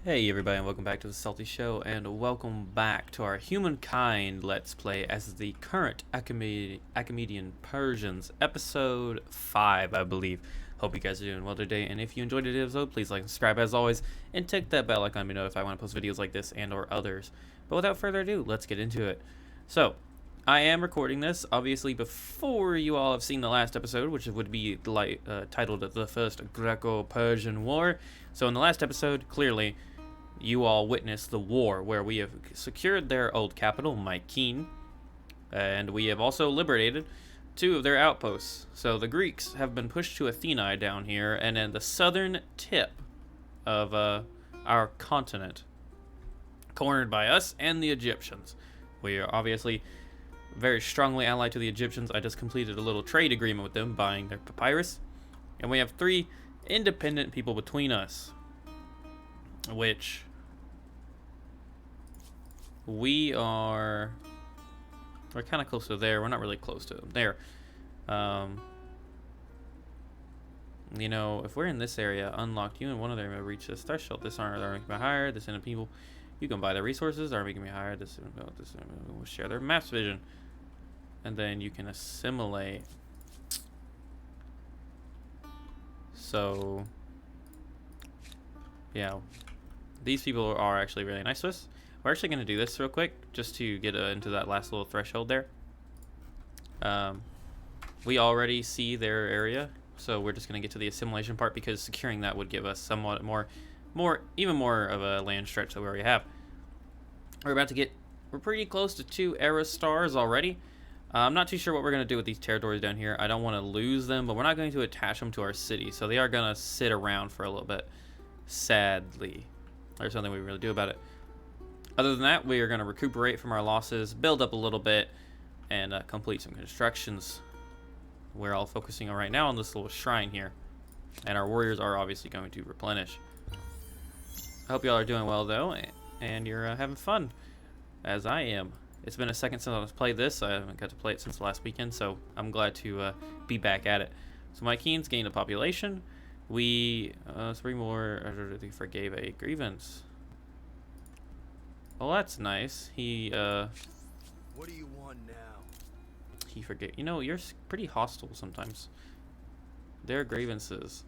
Hey everybody, and welcome back to the SaltyyShow, and welcome back to our Humankind Let's Play as the current Achaemenid Persians, episode 5, I believe. Hope you guys are doing well today, and if you enjoyed today's episode, please like and subscribe as always, and tick that bell icon to be notified when I post videos like this and or others. But without further ado, let's get into it. So, I am recording this, obviously, before you all have seen the last episode, which would be titled The First Greco-Persian War. So in the last episode, clearly, you all witnessed the war where we have secured their old capital, Mykean, and we have also liberated 2 of their outposts. So the Greeks have been pushed to Athena down here, and in the southern tip of our continent, cornered by us and the Egyptians. We are obviously very strongly allied to the Egyptians. I just completed a little trade agreement with them, buying their papyrus, and we have 3 independent people between us, which we're kind of close to there. We're not really close to them there. You know, if we're in this area, unlocked, you and one of them will reach this threshold. This army can be hired. This end of people, you can buy their resources. Army can be hired. This will share their maps vision, and then you can assimilate. So, yeah, these people are actually really nice to us. We're actually going to do this real quick, just to get into that last little threshold there. We already see their area, so we're just going to get to the assimilation part, because securing that would give us somewhat even more of a land stretch that we already have. We're pretty close to 2 era stars already. I'm not too sure what we're going to do with these territories down here. I don't want to lose them, but we're not going to attach them to our city, so they are going to sit around for a little bit, sadly. There's nothing we can really do about it. Other than that, we are going to recuperate from our losses, build up a little bit, and complete some constructions. We're all focusing on right now on this little shrine here, and our warriors are obviously going to replenish. I hope y'all are doing well though, and you're having fun, as I am. It's been a second since I've played this. I haven't got to play it since last weekend, so I'm glad to be back at it. So Mykean's gained a population. We 3 more. They forgave a grievance. Well, that's nice. He What do you want now? He forgave. You know, you're pretty hostile sometimes. Their grievances.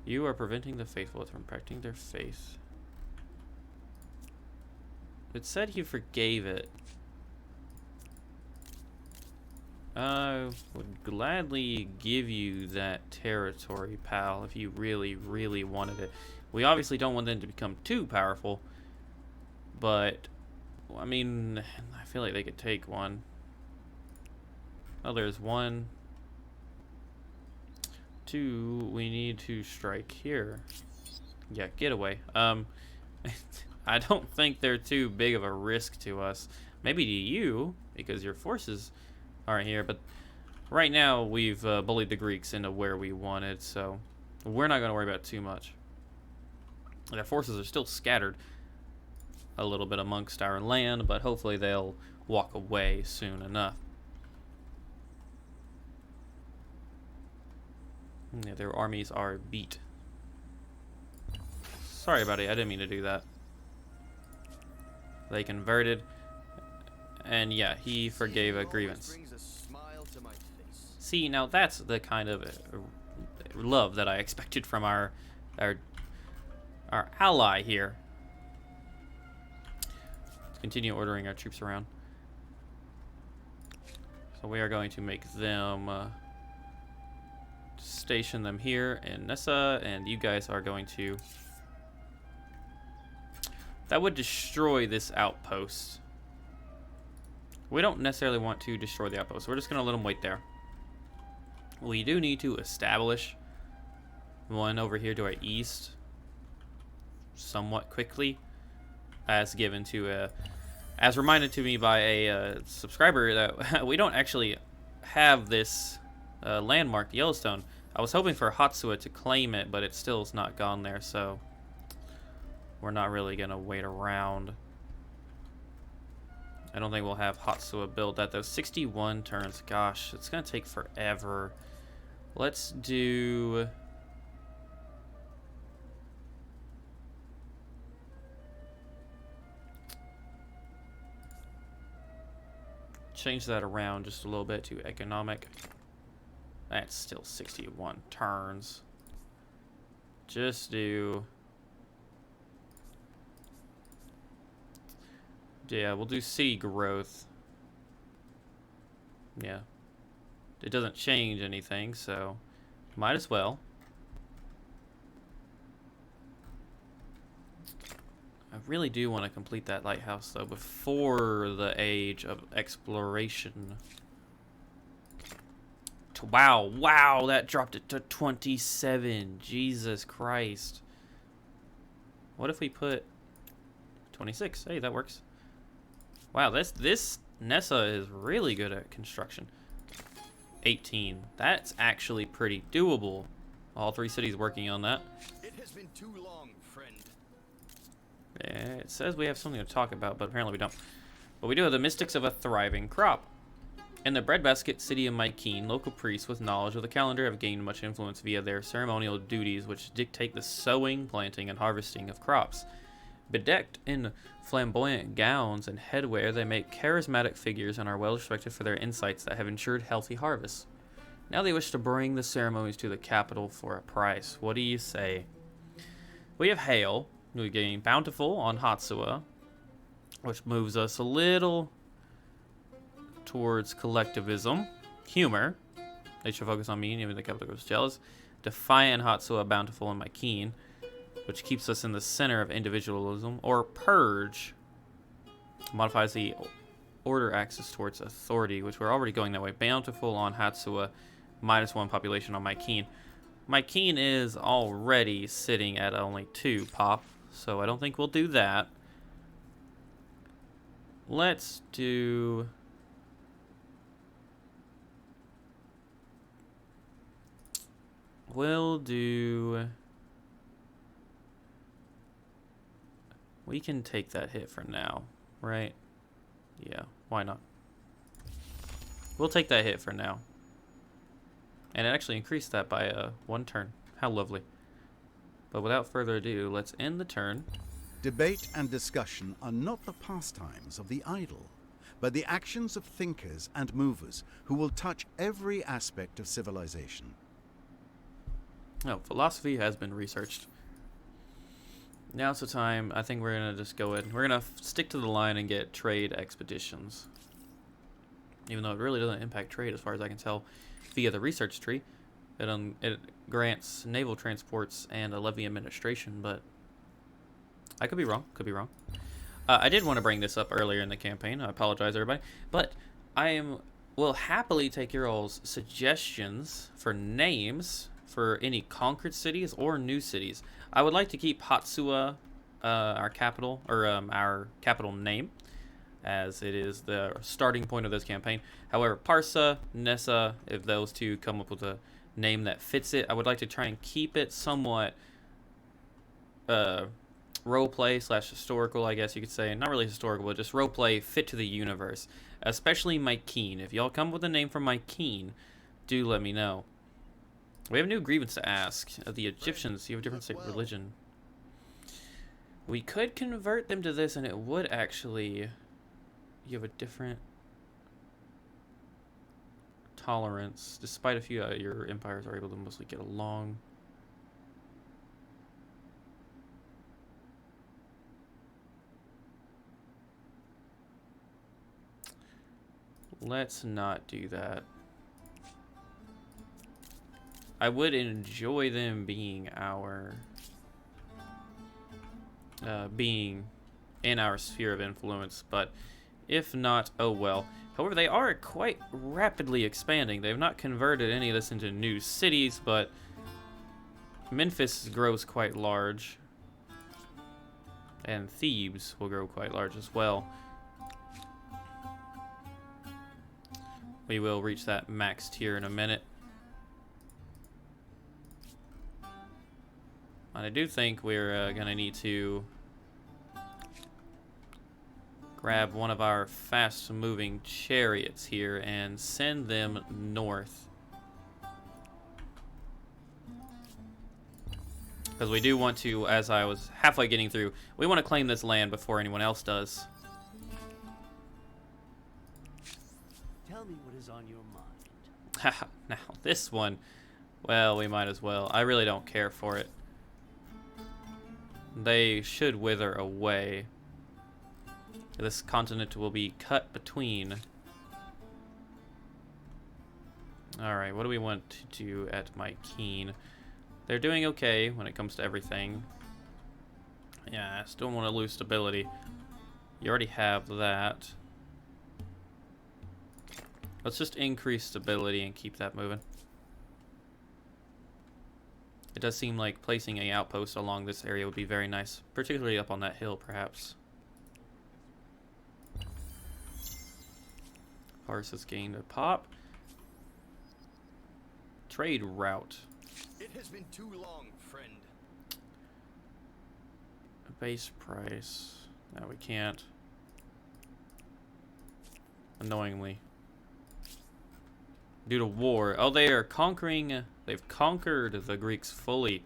You are preventing the faithful from practicing their faith. It said he forgave it. I would gladly give you that territory, pal, if you really, really wanted it. We obviously don't want them to become too powerful, but, I mean, I feel like they could take one. Oh, there's 1. 2, we need to strike here. Yeah, get away. I don't think they're too big of a risk to us. Maybe to you, because your forces aren't here, but right now we've bullied the Greeks into where we wanted, so we're not going to worry about it too much. Their forces are still scattered a little bit amongst our land, but hopefully they'll walk away soon enough. Yeah, their armies are beat. Sorry, buddy, I didn't mean to do that. They converted, and yeah, he forgave a grievance. See, now that's the kind of love that I expected from our ally here. Let's continue ordering our troops around. So we are going to make them station them here in Nessa, and you guys are going to. That would destroy this outpost. We don't necessarily want to destroy the outpost. We're just going to let them wait there. We do need to establish one over here to our east somewhat quickly, as given to as reminded to me by a subscriber that we don't actually have this landmark, Yellowstone. I was hoping for Hatsua to claim it, but it still is not gone there, so we're not really going to wait around. I don't think we'll have Hatsua build that, though. 61 turns. Gosh, it's going to take forever. Let's do change that around just a little bit to economic. That's still 61 turns. Just do... Yeah, we'll do city growth. Yeah. It doesn't change anything, so might as well. I really do want to complete that lighthouse, though, before the age of exploration. Wow, wow, that dropped it to 27. Jesus Christ. What if we put 26? Hey, that works. Wow, this Nessa is really good at construction. 18. That's actually pretty doable. All 3 cities working on that. It has been too long, friend. Yeah, it says we have something to talk about, but apparently we don't. But we do have the mystics of a thriving crop. In the breadbasket city of Mykeene, local priests with knowledge of the calendar have gained much influence via their ceremonial duties, which dictate the sowing, planting, and harvesting of crops. Bedecked in flamboyant gowns and headwear, they make charismatic figures and are well respected for their insights that have ensured healthy harvests. Now they wish to bring the ceremonies to the capital for a price. What do you say? We have Hail, we gain Bountiful on Hatsua, which moves us a little towards collectivism. Humor, they should focus on me, even the capital grows jealous. Defiant Hatsua, Bountiful, and Mykeene, which keeps us in the center of individualism. Or Purge, modifies the order axis towards authority, which we're already going that way. Bountiful on Hatsua, -1 population on Mykeene. Mykeene is already sitting at only 2 pop, so I don't think we'll do that. Let's do... We'll do... We can take that hit for now, right? Yeah, why not? We'll take that hit for now. And it actually increased that by 1 turn. How lovely. But without further ado, let's end the turn. Debate and discussion are not the pastimes of the idle, but the actions of thinkers and movers who will touch every aspect of civilization. Oh, philosophy has been researched. Now's the time. I think we're going to just go in. We're going to stick to the line and get trade expeditions. Even though it really doesn't impact trade as far as I can tell via the research tree. It grants naval transports and a levy administration, but I could be wrong. Could be wrong. I did want to bring this up earlier in the campaign. I apologize, everybody. But will happily take your all's suggestions for names for any conquered cities or new cities. I would like to keep Hatsua our capital, or our capital name, as it is the starting point of this campaign. However, Parsa, Nessa, if those two come up with a name that fits it, I would like to try and keep it somewhat roleplay / historical, I guess you could say. Not really historical, but just roleplay fit to the universe. Especially Mykeene. If y'all come with a name for Mykeene, do let me know. We have a new grievance to ask. The Egyptians, you have a different state of religion. We could convert them to this, and it would actually... You have a different tolerance, despite a few your empires are able to mostly get along. Let's not do that. I would enjoy them being our being in our sphere of influence, but if not, oh well. However, they are quite rapidly expanding. They've not converted any of this into new cities, but Memphis grows quite large, and Thebes will grow quite large as well. We will reach that max tier in a minute. And I do think we're gonna need to grab one of our fast-moving chariots here and send them north. Because we do want to, as I was halfway getting through, we want to claim this land before anyone else does. Tell me what is on your mind. Haha, now this one, well, we might as well. I really don't care for it. They should wither away. This continent will be cut between. Alright, what do we want to do at my Keen? They're doing okay when it comes to everything. Yeah, I still want to lose stability. You already have that. Let's just increase stability and keep that moving. It does seem like placing an outpost along this area would be very nice, particularly up on that hill, perhaps. Farce has gained a pop. Trade route. It has been too long, friend. A base price. No, we can't. Annoyingly. Due to war. Oh, they are conquering. They've conquered the Greeks fully.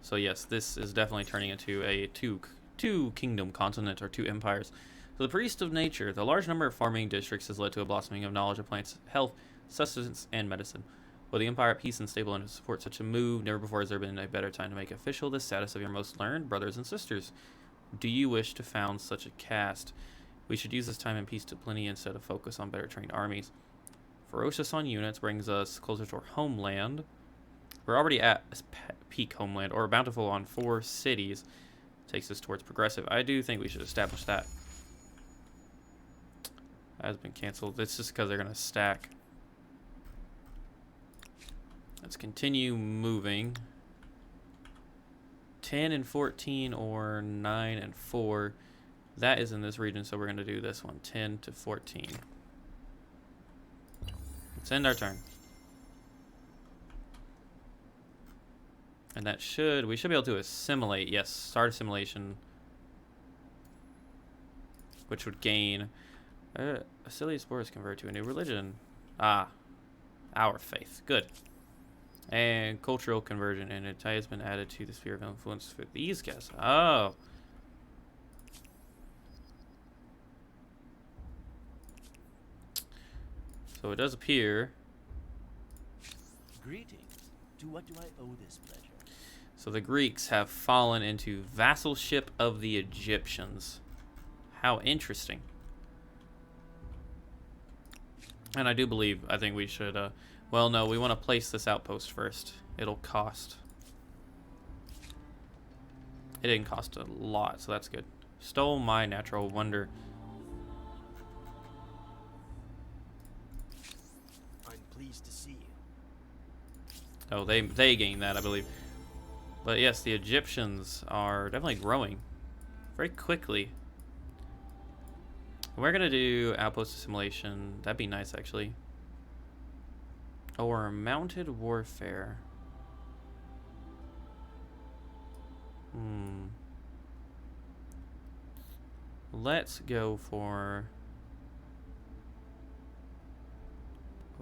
So yes, this is definitely turning into a two kingdom continent, or two empires. So the priest of nature. The large number of farming districts has led to a blossoming of knowledge of plants, health, sustenance, and medicine. With the empire at peace and stable and to support such a move, never before has there been a better time to make official the status of your most learned brothers and sisters. Do you wish to found such a caste? We should use this time in peace to plenty instead of focus on better trained armies. Ferocious on units brings us closer to our homeland. We're already at peak homeland, or bountiful on 4 cities. Takes us towards progressive. I do think we should establish that. That has been canceled. It's just because they're going to stack. Let's continue moving. 10 and 14 or 9 and 4. That is in this region, so we're going to do this one. 10 to 14. Let's end our turn. And that we should be able to assimilate. Yes, start assimilation. Which would gain. Acilius Boris convert to a new religion. Ah. Our faith. Good. And cultural conversion. And it has been added to the sphere of influence for these guys. Oh. So it does appear. Greetings. To what do I owe this pleasure? So the Greeks have fallen into vassalship of the Egyptians. How interesting. And I think we should, well, no, we want to place this outpost first. It'll cost. It didn't cost a lot, so that's good. Stole my natural wonder. I'm pleased to see you. Oh, they gained that, I believe. But yes, the Egyptians are definitely growing very quickly. We're gonna do outpost assimilation. That'd be nice, actually. Or mounted warfare. Let's go for.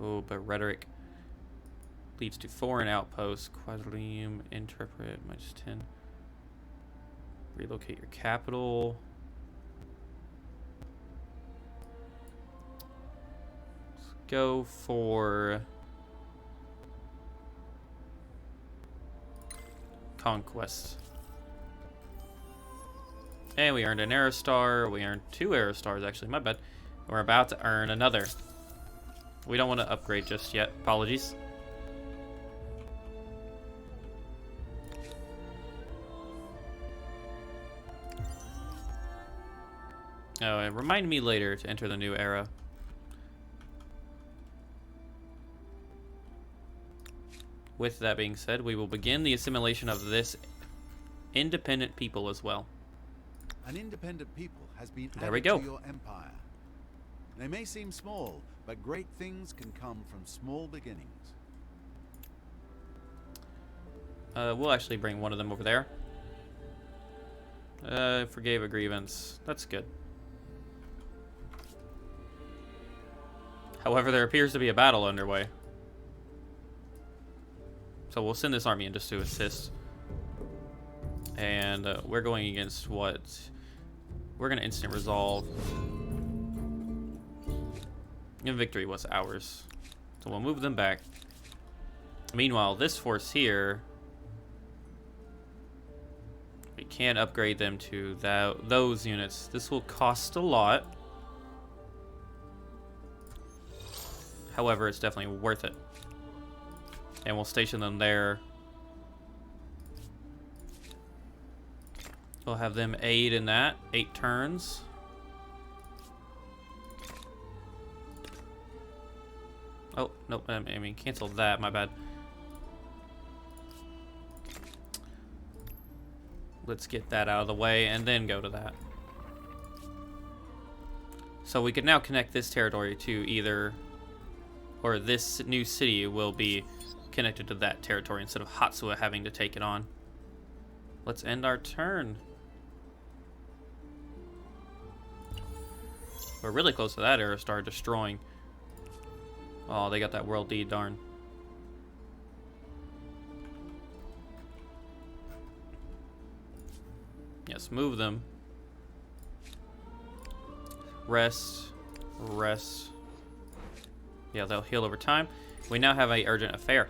Oh, but rhetoric leads to foreign outposts. Quadrium, interpret, -10. Relocate your capital. Let's go for conquest. And we earned an arrow star. We earned 2 arrow stars, actually. My bad. We're about to earn another. We don't want to upgrade just yet. Apologies. Oh, and remind me later to enter the new era. With that being said, we will begin the assimilation of this independent people as well. An independent people has been There we added go. to your empire. They may seem small, but great things can come from small beginnings. We'll actually bring one of them over there. Forgave a grievance. That's good. However, there appears to be a battle underway. So we'll send this army in just to assist. And we're going against what? We're going to instant resolve. And victory was ours. So we'll move them back. Meanwhile, this force here, we can upgrade them to those units. This will cost a lot. However, it's definitely worth it. And we'll station them there. We'll have them aid in that. 8 turns. Oh, nope. I mean, cancel that. My bad. Let's get that out of the way and then go to that. So we can now connect this territory to either, or this new city will be connected to that territory instead of Hatsua having to take it on. Let's end our turn. We're really close to that era star destroying. Oh, they got that world deed, darn. Yes, move them. Rest. Rest. Yeah, they'll heal over time. We now have a urgent affair.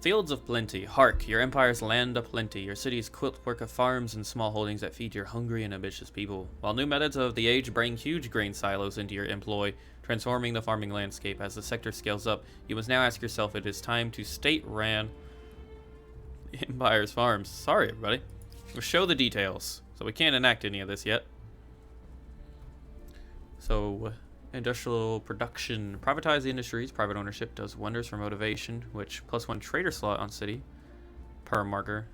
Fields of plenty, hark, your empire's land of plenty, your city's quilt work of farms and small holdings that feed your hungry and ambitious people. While new methods of the age bring huge grain silos into your employ, transforming the farming landscape as the sector scales up, you must now ask yourself if it is time to state-ran empire's farms. Sorry, everybody. We'll show the details, so we can't enact any of this yet. So, industrial production. Privatize the industries. Private ownership does wonders for motivation, which +1 trader slot on city per marker.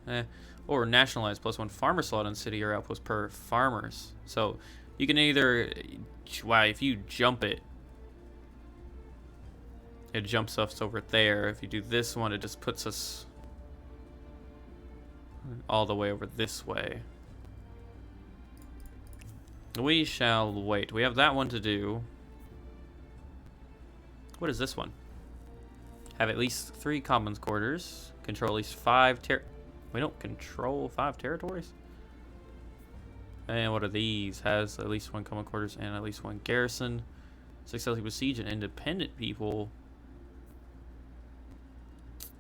Or nationalize +1 farmer slot on city or outpost per farmers. So you can either, wow, if you jump it, it jumps us over there. If you do this one, it just puts us all the way over this way. We shall wait. We have that one to do. What is this one? Have at least 3 commons quarters. Control at least 5 we don't control 5 territories? And what are these? Has at least 1 common quarters and at least 1 garrison. Successfully besiege an independent people.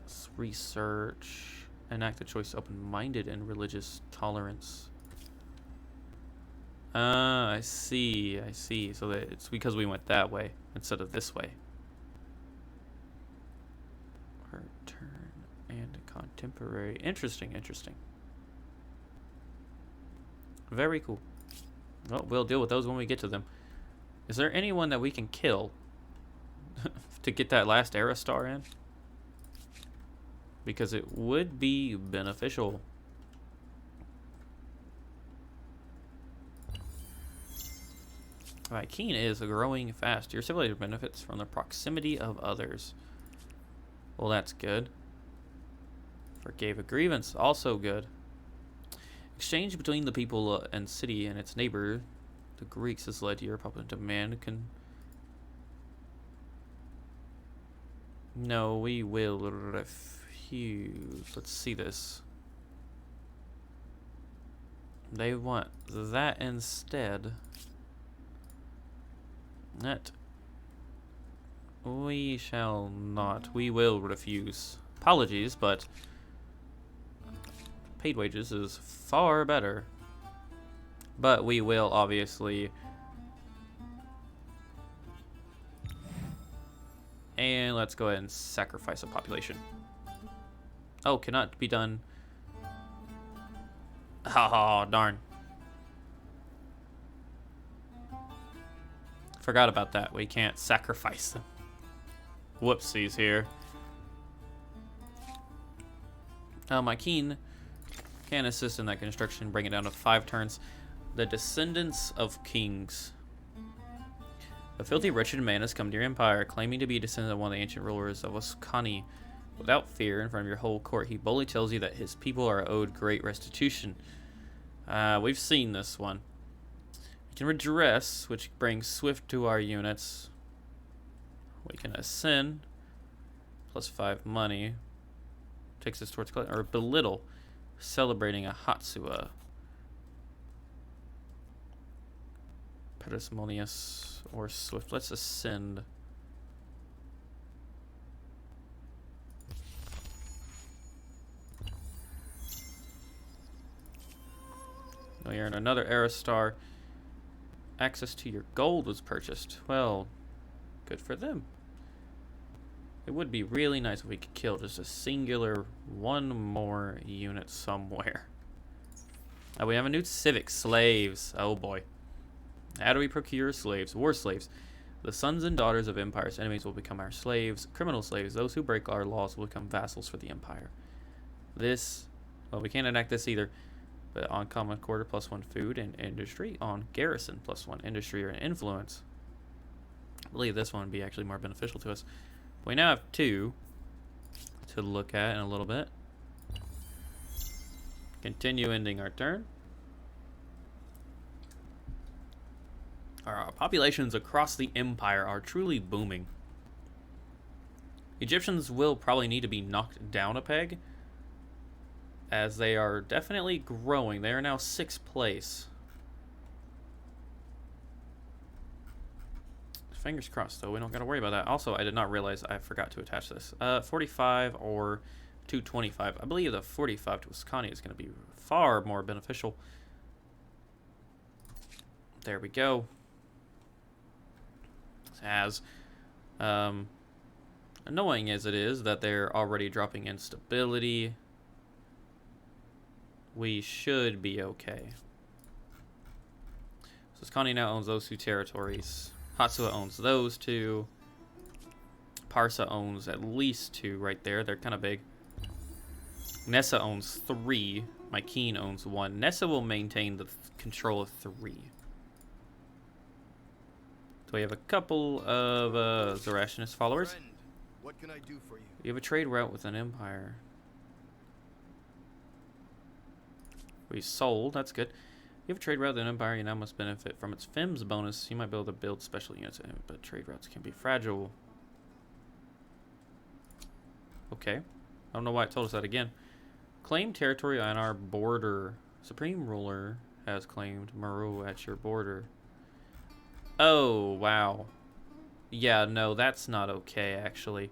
Let's research. Enact the choice open-minded and religious tolerance. I see. I see. So that it's because we went that way instead of this way. Return and contemporary. Interesting, interesting. Very cool. Well, we'll deal with those when we get to them. Is there anyone that we can kill to get that last era star in? Because it would be beneficial. Alright, Keen is growing fast. Your civilization benefits from the proximity of others. Well, that's good. Forgave a grievance, also good. Exchange between the people and city and its neighbor, the Greeks, has led to your public demand. No, we will refuse. Let's see this. They want that instead. That we shall not. We will refuse. Apologies, but paid wages is far better. But we will obviously. And let's go ahead and sacrifice a population. Oh, cannot be done. Oh, darn. Forgot about that. We can't sacrifice them. Whoopsies here. My Keen can assist in that construction, bring it down to 5 turns. The Descendants of Kings. A filthy, wretched man has come to your empire, claiming to be a descendant of one of the ancient rulers of Oskani. Without fear, in front of your whole court, he boldly tells you that his people are owed great restitution. We've seen this one. We can redress, which brings swift to our units. We can ascend, +5 money. Takes us towards, or belittle, celebrating a Hatsua. Parsimonious or swift. Let's ascend. We earned another era star. Access to your gold was purchased. Well, good for them. It would be really nice if we could kill just a singular one more unit somewhere. We have a new Civics. Slaves. Oh boy. How do we procure slaves? War slaves. The sons and daughters of empires' enemies will become our slaves. Criminal slaves. Those who break our laws will become vassals for the empire. This, well, we can't enact this either. But on common quarter +1 food and industry. On garrison +1 industry or influence. I believe this one would be actually more beneficial to us. We now have 2 to look at in a little bit. Continue ending our turn. Our populations across the empire are truly booming. Egyptians will probably need to be knocked down a peg, as they are definitely growing. They are now 6th place. Fingers crossed, though. We don't got to worry about that. Also, I did not realize I forgot to attach this. 45 or 225. I believe the 45 to Wisconsin is going to be far more beneficial. There we go. As annoying as it is that they're already dropping instability, we should be okay. So Wisconsin now owns those 2 territories. Hatsua owns those 2. Parsa owns at least 2 right there. They're kind of big. Nessa owns 3. Mykene owns 1. Nessa will maintain the control of 3. So we have a couple of Zoroastrianist followers. Friend, what can I do for you? We have a trade route with an empire. We sold. That's good. You have a trade route with an empire. You now must benefit from its FIMS bonus. You might be able to build special units in it, but trade routes can be fragile. Okay. I don't know why it told us that again. Claim territory on our border. Supreme ruler has claimed Meru at your border. Oh, wow. Yeah, no, that's not okay, actually.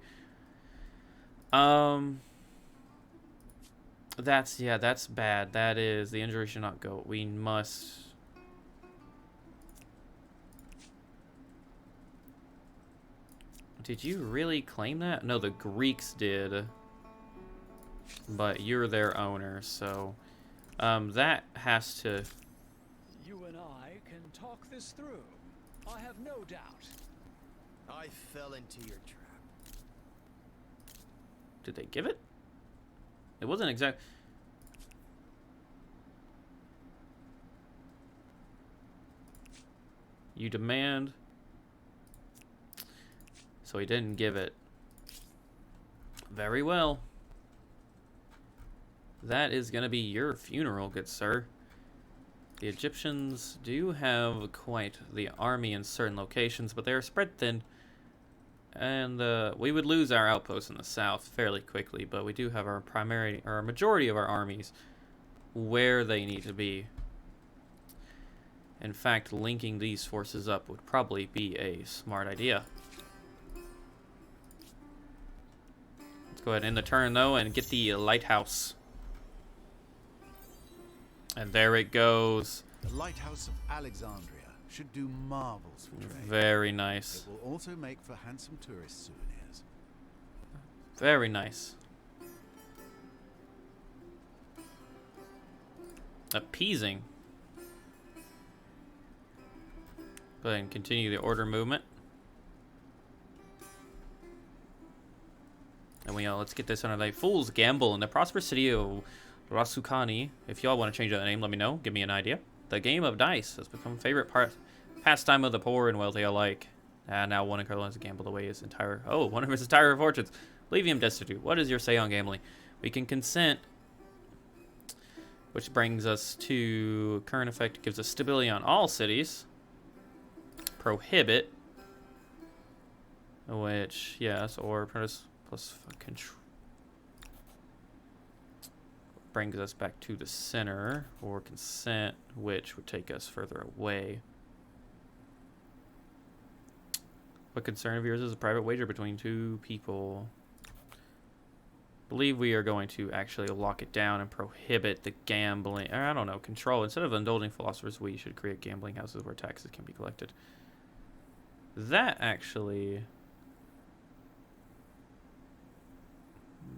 That's bad. That is, the injury should not go. We must... Did you really claim that? No, the Greeks did. But you're their owner, so... that has to... You and I can talk this through. I have no doubt. I fell into your trap. Did they give it? It wasn't exact... You demand... So he didn't give it. Very well. That is going to be your funeral, good sir. The Egyptians do have quite the army in certain locations, but they are spread thin. And we would lose our outposts in the south fairly quickly, but we do have our majority of our armies where they need to be. In fact, linking these forces up would probably be a smart idea. Let's go ahead and end the turn, though, and get the lighthouse. And there it goes. The lighthouse of Alexandria should do marvels for trade. Very nice. It will also make for handsome tourist souvenirs. Very nice. Appeasing. Go ahead and continue the order movement. And let's get this under the Fool's Gamble in the prosperous city of Rasukani. If y'all want to change that name, let me know. Give me an idea. The game of dice has become a favorite pastime of the poor and wealthy alike. Now one in Carolina has gambled away one of his entire fortunes, leaving him destitute. What is your say on gambling? We can consent, which brings us to current effect. Gives us stability on all cities. Prohibit, which yes, or plus control. Brings us back to the center, or consent, which would take us further away. What concern of yours is a private wager between 2 people? believe we are going to actually lock it down and prohibit the gambling. Or I don't know, control. Instead of indulging philosophers, we should create gambling houses where taxes can be collected. That actually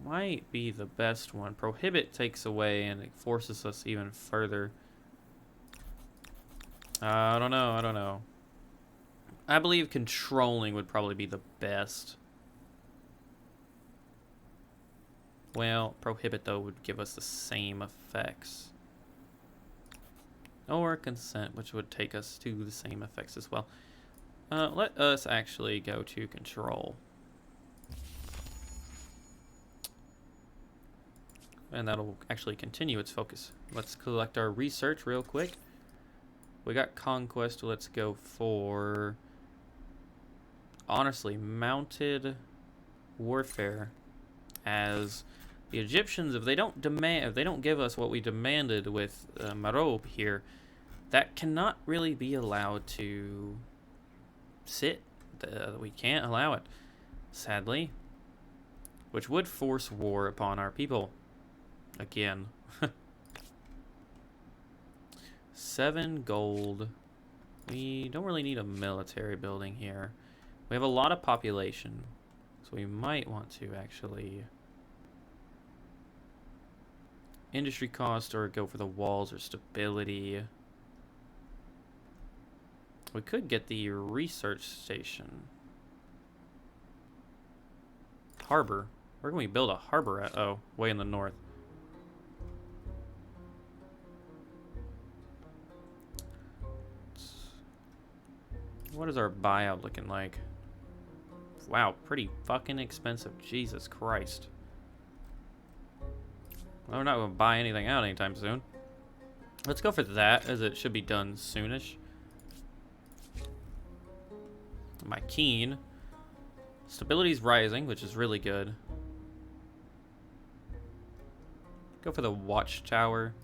might be the best one. Prohibit takes away and it forces us even further. I don't know. I believe controlling would probably be the best. Well, prohibit, though, would give us the same effects. Or consent, which would take us to the same effects as well. Let us actually go to control. And that'll actually continue its focus. Let's collect our research real quick. We got conquest. Let's go for, honestly, mounted warfare. As the Egyptians, if they don't give us what we demanded with Marob here, that cannot really be allowed to sit. We can't allow it, sadly, which would force war upon our people again. 7 gold. We don't really need a military building here. We have a lot of population, so we might want to actually industry cost or go for the walls or stability. We could get the research station. Harbor. Where can we build a harbor at? Oh, way in the north. What is our buyout looking like? Wow, pretty fucking expensive. Jesus Christ. Well, we're not going to buy anything out anytime soon. Let's go for that, as it should be done soonish. My keen. Stability's rising, which is really good. Go for the watchtower.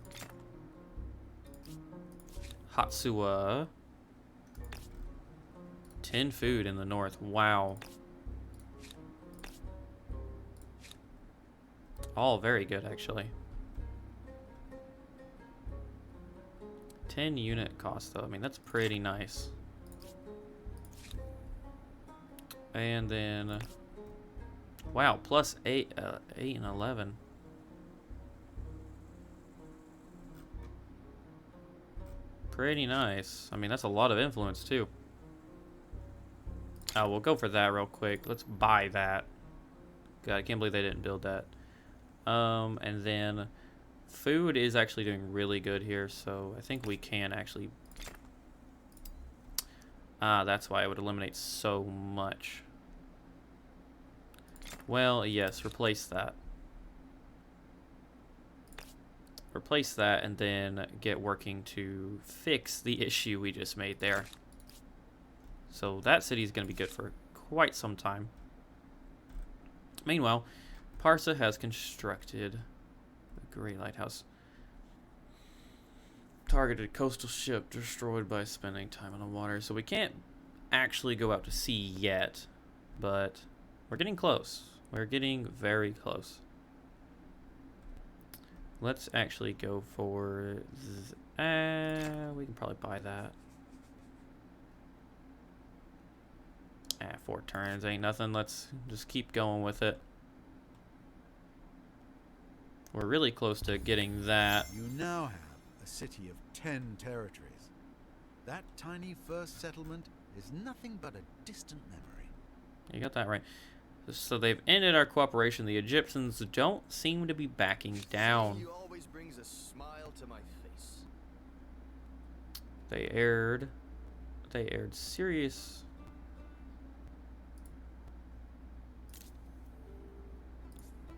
Hatsuwa. 10 food in the north. Wow. All very good, actually. 10 unit cost, though. I mean, that's pretty nice. And then, wow, plus 8 and 11. Pretty nice. I mean, that's a lot of influence, too. Oh, we'll go for that real quick. Let's buy that. God, I can't believe they didn't build that. And then food is actually doing really good here, so I think we can actually... that's why it would eliminate so much. Well, yes, replace that. Replace that and then get working to fix the issue we just made there. So that city is going to be good for quite some time. Meanwhile, Parsa has constructed a great lighthouse. Targeted coastal ship destroyed by spending time on the water. So we can't actually go out to sea yet, but we're getting close. We're getting very close. Let's actually go for... we can probably buy that. 4 turns ain't nothing. Let's just keep going with it. We're really close to getting that. You now have a city of 10 territories. That tiny first settlement is nothing but a distant memory. You got that right. So they've ended our cooperation. The Egyptians don't seem to be backing down. You always brings a smile to my face. They aired serious.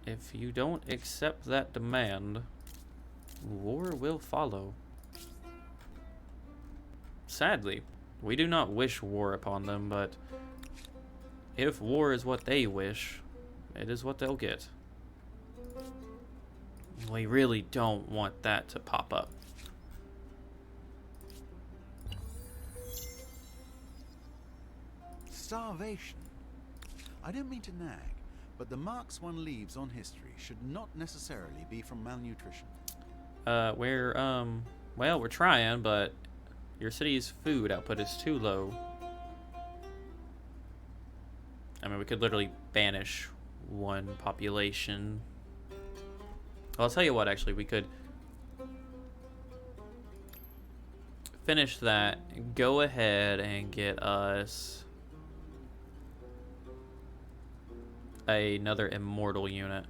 If you don't accept that demand, war will follow. Sadly, we do not wish war upon them, but if war is what they wish, it is what they'll get. We really don't want that to pop up. Starvation. I don't mean to nag, but the marks one leaves on history should not necessarily be from malnutrition. Well, we're trying, but your city's food output is too low. I mean, we could literally banish one population. Well, I'll tell you what, actually, we could finish that, go ahead and get us another immortal unit.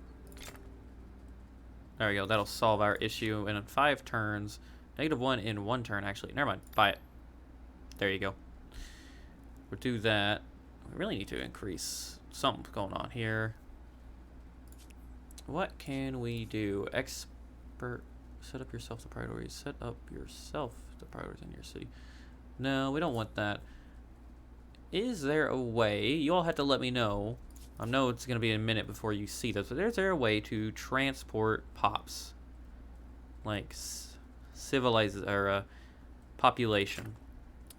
There we go, that'll solve our issue. And in 5 turns, -1 in 1 turn, actually. Never mind, buy it. There you go. We'll do that. We really need to increase something going on here. What can we do? Expert. Set up yourself the priorities. Set up yourself the priorities in your city. No, we don't want that. Is there a way? You all have to let me know. I know it's going to be a minute before you see this, but is there a way to transport pops? Like population.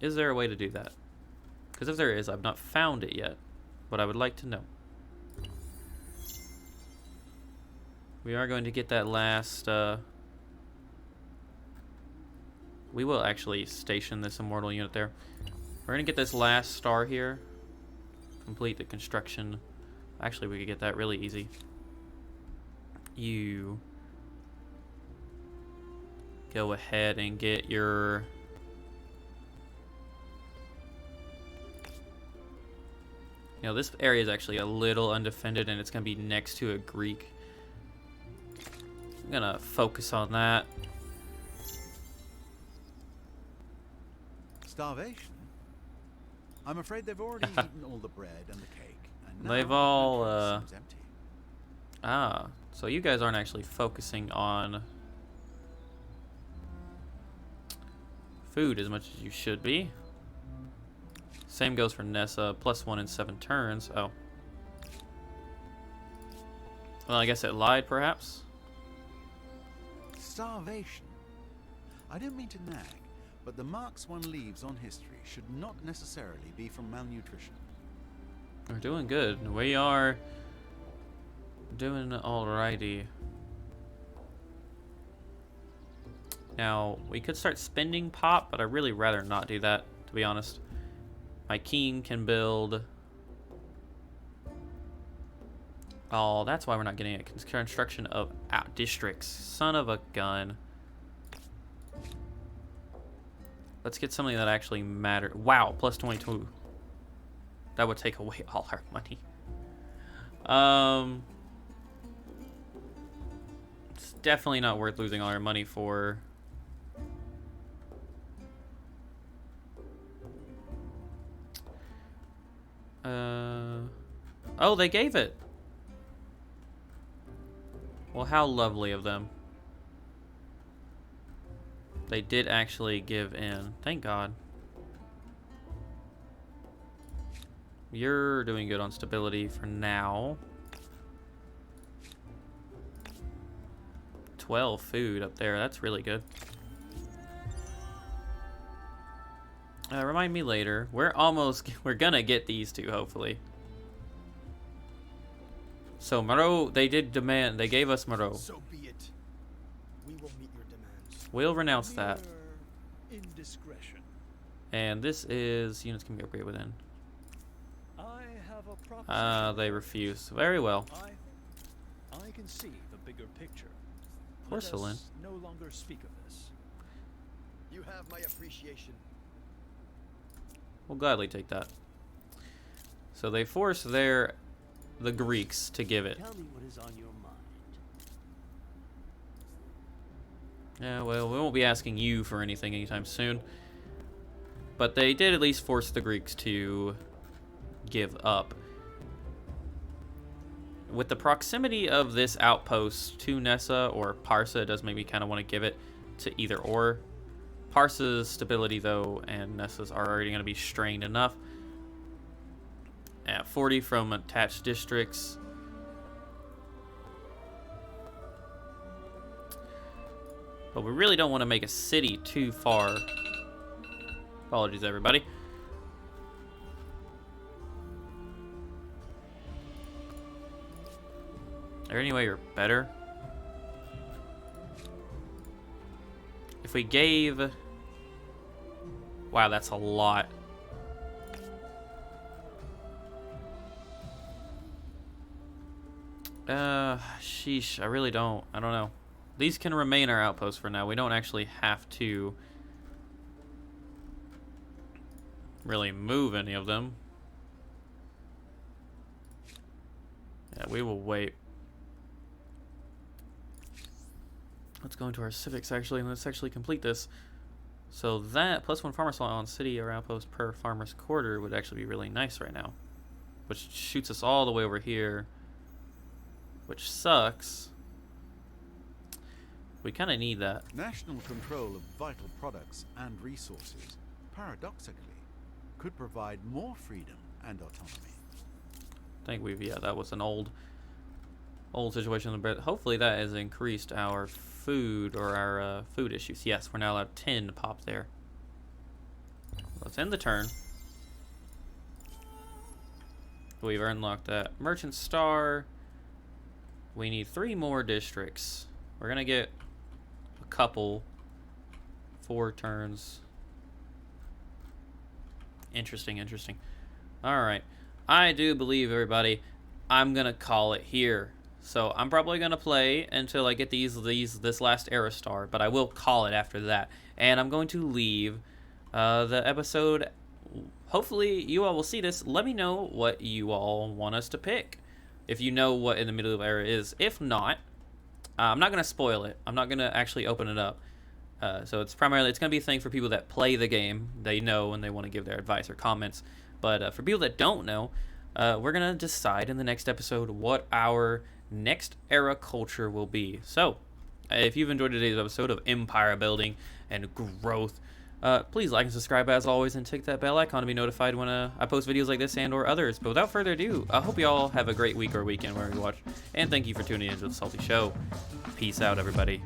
Is there a way to do that? Because if there is, I've not found it yet, but I would like to know. We are going to get that last, we will actually station this immortal unit there. We're going to get this last star here. Complete the construction. Actually, we could get that really easy. You go ahead and get your... You know, this area is actually a little undefended, and it's going to be next to a Greek. I'm going to focus on that. Starvation? I'm afraid they've already eaten all the bread and the cake. And They've now all, the place seems empty. Ah, so you guys aren't actually focusing on food as much as you should be. Same goes for Nessa, +1 in 7 turns. Oh. Well, I guess it lied, perhaps? Starvation? I don't mean to nag, but the marks one leaves on history should not necessarily be from malnutrition. We're doing good. We are doing alrighty. Now, we could start spending pop, but I'd really rather not do that, to be honest. My king can build... Oh, that's why we're not getting it. Construction of districts. Son of a gun. Let's get something that actually matters. Wow, +22. That would take away all our money. It's definitely not worth losing all our money for. Oh, they gave it. Well, how lovely of them. They did actually give in. Thank God. You're doing good on stability for now. 12 food up there. That's really good. Remind me later. We're gonna get these two, hopefully. So, Moreau, they gave us Moreau. So be it. We will meet your demands. We'll renounce that. Mere indiscretion. And this is, units can be upgraded within. I have a proposition. They refuse. Very well. I can see the bigger picture. Porcelain. Let us no longer speak of this. You have my appreciation. We'll gladly take that. So they force the Greeks to give it. Tell me what is on your mind. Yeah, well, we won't be asking you for anything anytime soon. But they did at least force the Greeks to give up. With the proximity of this outpost to Nessa or Parsa, it does make me kind of want to give it to either or. Parsa's stability, though, and Nessa's are already going to be strained enough. At 40 from attached districts. But we really don't want to make a city too far. Apologies, everybody. there any way you're better? If we gave... Wow, that's a lot. Sheesh, I really don't. I don't know. These can remain our outposts for now. We don't actually have to really move any of them. Yeah, we will wait. Let's go into our civics actually, and let's actually complete this. So that +1 farmer slot on city or outpost per farmer's quarter would actually be really nice right now. Which shoots us all the way over here. Which sucks. We kind of need that. National control of vital products and resources, paradoxically, could provide more freedom and autonomy. I think yeah, that was an old situation, but hopefully that has increased our food or our food issues. Yes, we're now allowed 10 to pop there. Let's end the turn. We've unlocked that merchant star. We need 3 more districts. We're gonna get a couple. 4 turns. Interesting, interesting. Alright. I do believe, everybody, I'm gonna call it here. So I'm probably gonna play until I get this last era star, but I will call it after that. And I'm going to leave the episode. Hopefully you all will see this. Let me know what you all want us to pick. If you know what in the middle of era is. If not, I'm not gonna spoil it. I'm not gonna actually open it up. So it's gonna be a thing for people that play the game. They know and they want to give their advice or comments. But for people that don't know, we're gonna decide in the next episode what our next era culture will be. So if you've enjoyed today's episode of empire building and growth, please like and subscribe as always, and tick that bell icon to be notified when I post videos like this and or others. But without further ado, I hope you all have a great week or weekend wherever you watch, and thank you for tuning in to the Salty Show. Peace out, everybody.